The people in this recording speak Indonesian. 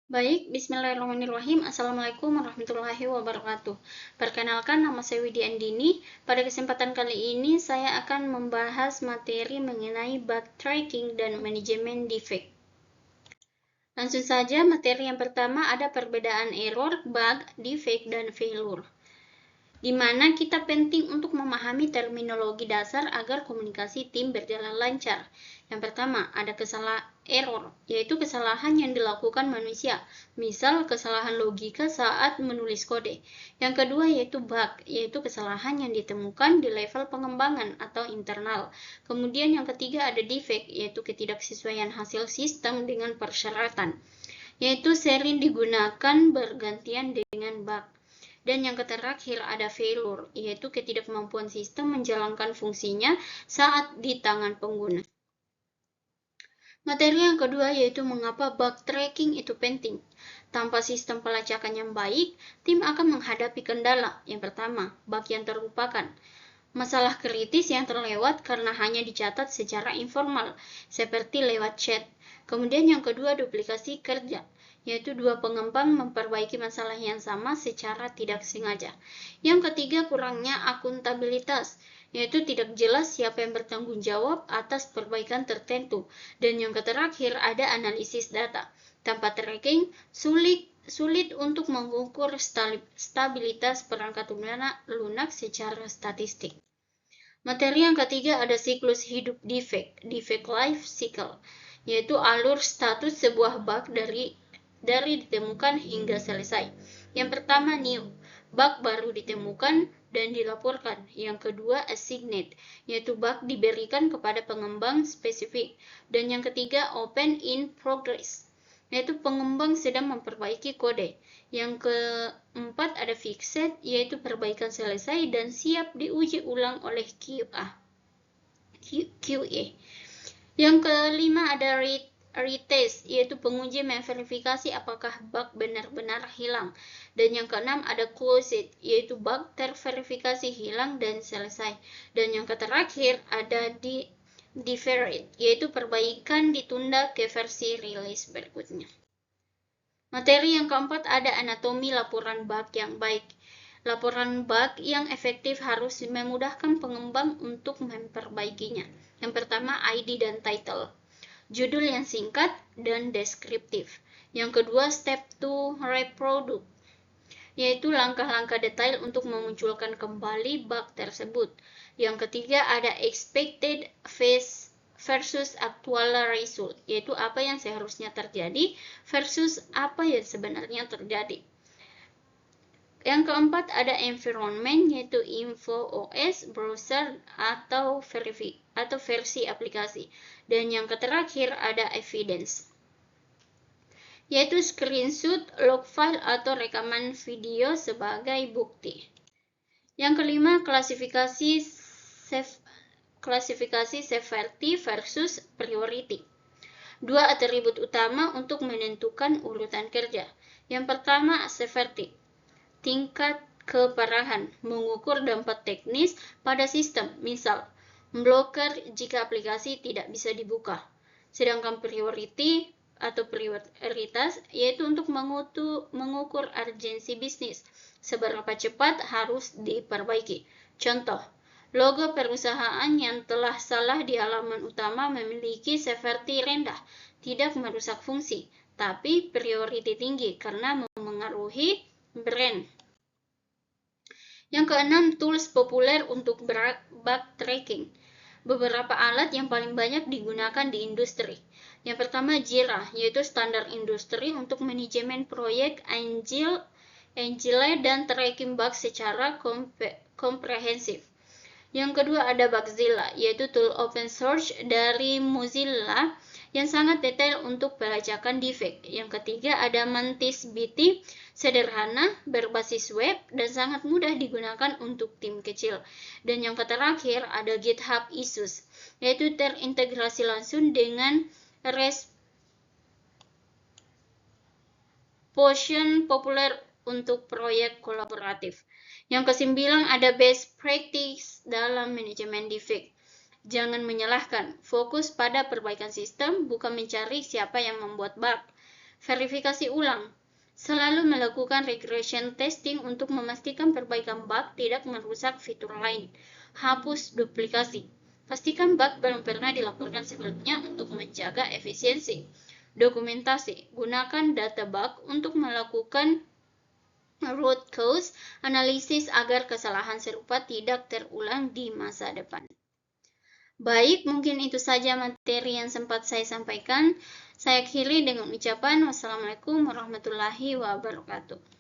Baik, bismillahirrahmanirrahim. Assalamualaikum warahmatullahi wabarakatuh. Perkenalkan, nama saya Widi Andini. Pada kesempatan kali ini, saya akan membahas materi mengenai bug tracking dan manajemen defect. Langsung saja, materi yang pertama ada perbedaan error, bug, defect, dan failure, di mana kita penting untuk memahami terminologi dasar agar komunikasi tim berjalan lancar. Yang pertama, ada error, yaitu kesalahan yang dilakukan manusia, misal kesalahan logika saat menulis kode. Yang kedua yaitu bug, yaitu kesalahan yang ditemukan di level pengembangan atau internal. Kemudian yang ketiga ada defect, yaitu ketidaksesuaian hasil sistem dengan persyaratan, yaitu sering digunakan bergantian dengan bug. Dan yang terakhir ada failure, yaitu ketidakmampuan sistem menjalankan fungsinya saat di tangan pengguna. Materi yang kedua yaitu mengapa bug tracking itu penting. Tanpa sistem pelacakan yang baik, tim akan menghadapi kendala. Yang pertama, bug yang terlupakan. Masalah kritis yang terlewat karena hanya dicatat secara informal, seperti lewat chat. Kemudian yang kedua, duplikasi kerja, yaitu dua pengembang memperbaiki masalah yang sama secara tidak sengaja. Yang ketiga, kurangnya akuntabilitas, yaitu tidak jelas siapa yang bertanggung jawab atas perbaikan tertentu. Dan yang terakhir, ada analisis data. Tanpa tracking, sulit untuk mengukur stabilitas perangkat lunak secara statistik. Materi yang ketiga ada siklus hidup defect life cycle, yaitu alur status sebuah bug dari ditemukan hingga selesai. Yang pertama new, bug baru ditemukan dan dilaporkan. Yang kedua assigned, yaitu bug diberikan kepada pengembang spesifik. Dan yang ketiga open in progress, yaitu pengembang sedang memperbaiki kode. Yang keempat ada fixed, yaitu perbaikan selesai dan siap diuji ulang oleh QA. Yang kelima ada retest, yaitu penguji memverifikasi apakah bug benar-benar hilang. Dan yang keenam ada closed, yaitu bug terverifikasi hilang dan selesai. Dan yang terakhir ada deferred, yaitu perbaikan ditunda ke versi rilis berikutnya. Materi yang keempat ada anatomi laporan bug yang baik. Laporan bug yang efektif harus memudahkan pengembang untuk memperbaikinya. Yang pertama ID dan title, judul yang singkat dan deskriptif. Yang kedua step to reproduce, yaitu langkah-langkah detail untuk memunculkan kembali bug tersebut. Yang ketiga ada expected versus actual result, yaitu apa yang seharusnya terjadi versus apa yang sebenarnya terjadi. Yang keempat ada environment, yaitu info OS, browser, atau versi aplikasi. Dan yang terakhir ada evidence, yaitu screenshot, log file, atau rekaman video sebagai bukti. Yang kelima, klasifikasi severity versus priority. Dua atribut utama untuk menentukan urutan kerja. Yang pertama, severity, tingkat keparahan, mengukur dampak teknis pada sistem, misal memblokir jika aplikasi tidak bisa dibuka. Sedangkan priority atau prioritas yaitu untuk mengukur urgensi bisnis, seberapa cepat harus diperbaiki. Contoh, logo perusahaan yang telah salah di halaman utama memiliki severity rendah, tidak merusak fungsi, tapi priority tinggi karena memengaruhi brand. Yang keenam, tools populer untuk bug tracking. Beberapa alat yang paling banyak digunakan di industri. Yang pertama Jira, yaitu standar industri untuk manajemen proyek agile dan tracking bug secara komprehensif. Yang kedua ada Bugzilla, yaitu tool open source dari Mozilla yang sangat detail untuk pelacakan defect. Yang ketiga ada MantisBT, sederhana, berbasis web, dan sangat mudah digunakan untuk tim kecil. Dan yang terakhir ada GitHub Issues, yaitu terintegrasi langsung dengan Potion populer untuk proyek kolaboratif. Yang kesembilan ada best practice dalam manajemen defect. Jangan menyalahkan, fokus pada perbaikan sistem, bukan mencari siapa yang membuat bug. Verifikasi ulang. Selalu melakukan regression testing untuk memastikan perbaikan bug tidak merusak fitur lain. Hapus duplikasi. Pastikan bug belum pernah dilaporkan sebelumnya untuk menjaga efisiensi. Dokumentasi. Gunakan data bug untuk melakukan root cause analisis agar kesalahan serupa tidak terulang di masa depan. Baik, mungkin itu saja materi yang sempat saya sampaikan. Saya akhiri dengan ucapan wassalamualaikum warahmatullahi wabarakatuh.